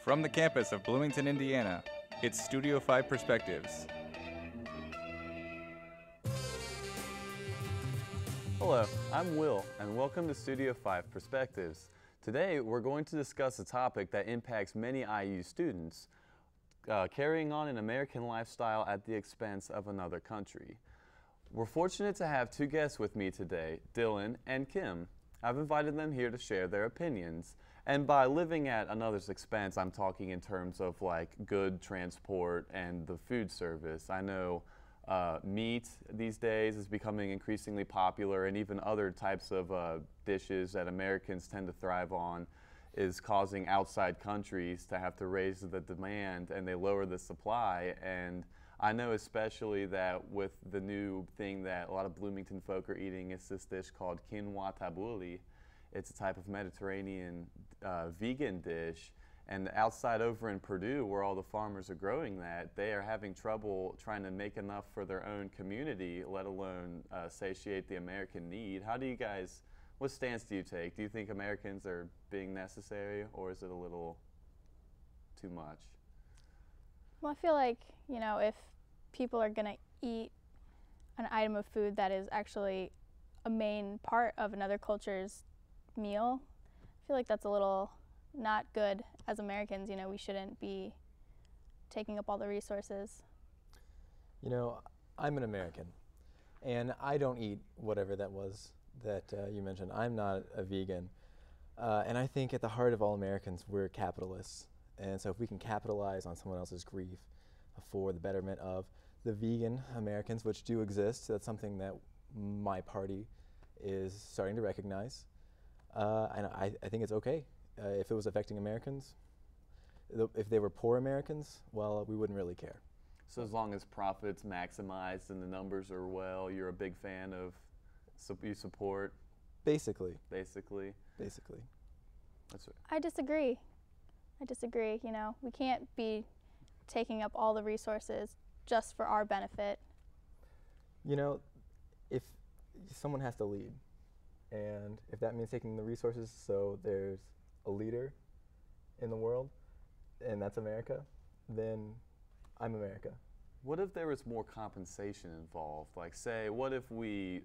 From the campus of Bloomington, Indiana, it's Studio 5 Perspectives. Hello, I'm Will, and welcome to Studio 5 Perspectives. Today, we're going to discuss a topic that impacts many IU students, carrying on an American lifestyle at the expense of another country. We're fortunate to have two guests with me today, Dylan and Kim. I've invited them here to share their opinions. And by living at another's expense, I'm talking in terms of like good transport and the food service. I know meat these days is becoming increasingly popular, and even other types of dishes that Americans tend to thrive on is causing outside countries to have to raise the demand, and they lower the supply. And I know especially that with the new thing that a lot of Bloomington folk are eating is this dish called quinoa tabbouleh. It's a type of Mediterranean vegan dish. And outside over in Purdue, where all the farmers are growing that, they are having trouble trying to make enough for their own community, let alone satiate the American need. How do you guys, what stance do you take? Do you think Americans are being necessary, or is it a little too much? Well, I feel like, if people are going to eat an item of food that is actually a main part of another culture's meal, I feel like that's a little not good. As Americans, we shouldn't be taking up all the resources. I'm an American, and I don't eat whatever that was that you mentioned. I'm not a vegan, and I think at the heart of all Americans, we're capitalists. And so if we can capitalize on someone else's grief for the betterment of the vegan Americans, which do exist, that's something that my party is starting to recognize. And I think it's okay. If it was affecting Americans, if they were poor Americans, well, we wouldn't really care. So as long as profits maximized and the numbers are well, you're a big fan of, you support? Basically. Basically. That's right. I disagree. We can't be taking up all the resources just for our benefit. If someone has to lead, and if that means taking the resources so there's a leader in the world, and that's America, then I'm America. What if there was more compensation involved? Like, say, what if we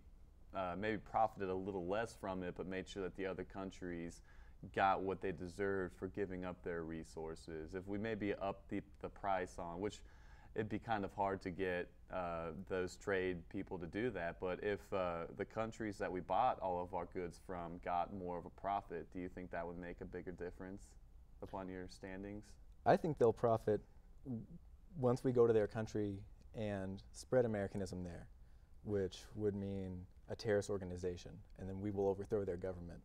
maybe profited a little less from it, but made sure that the other countries got what they deserved for giving up their resources? If we maybe up the price on, which it'd be kind of hard to get those trade people to do that, but if the countries that we bought all of our goods from got more of a profit, do you think that would make a bigger difference upon your standings? I think they'll profit once we go to their country and spread Americanism there, which would mean a terrorist organization, and then we will overthrow their government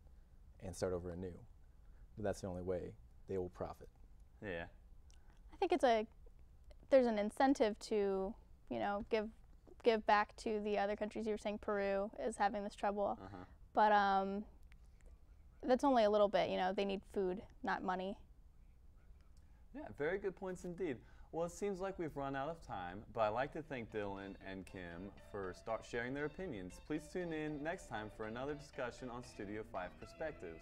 and start over anew. But that's the only way they will profit. Yeah. I think there's an incentive to, give back to the other countries. You were saying Peru is having this trouble, but that's only a little bit. They need food, not money. Yeah, very good points indeed. Well, it seems like we've run out of time, but I'd like to thank Dylan and Kim for sharing their opinions. Please tune in next time for another discussion on Studio 5 Perspectives.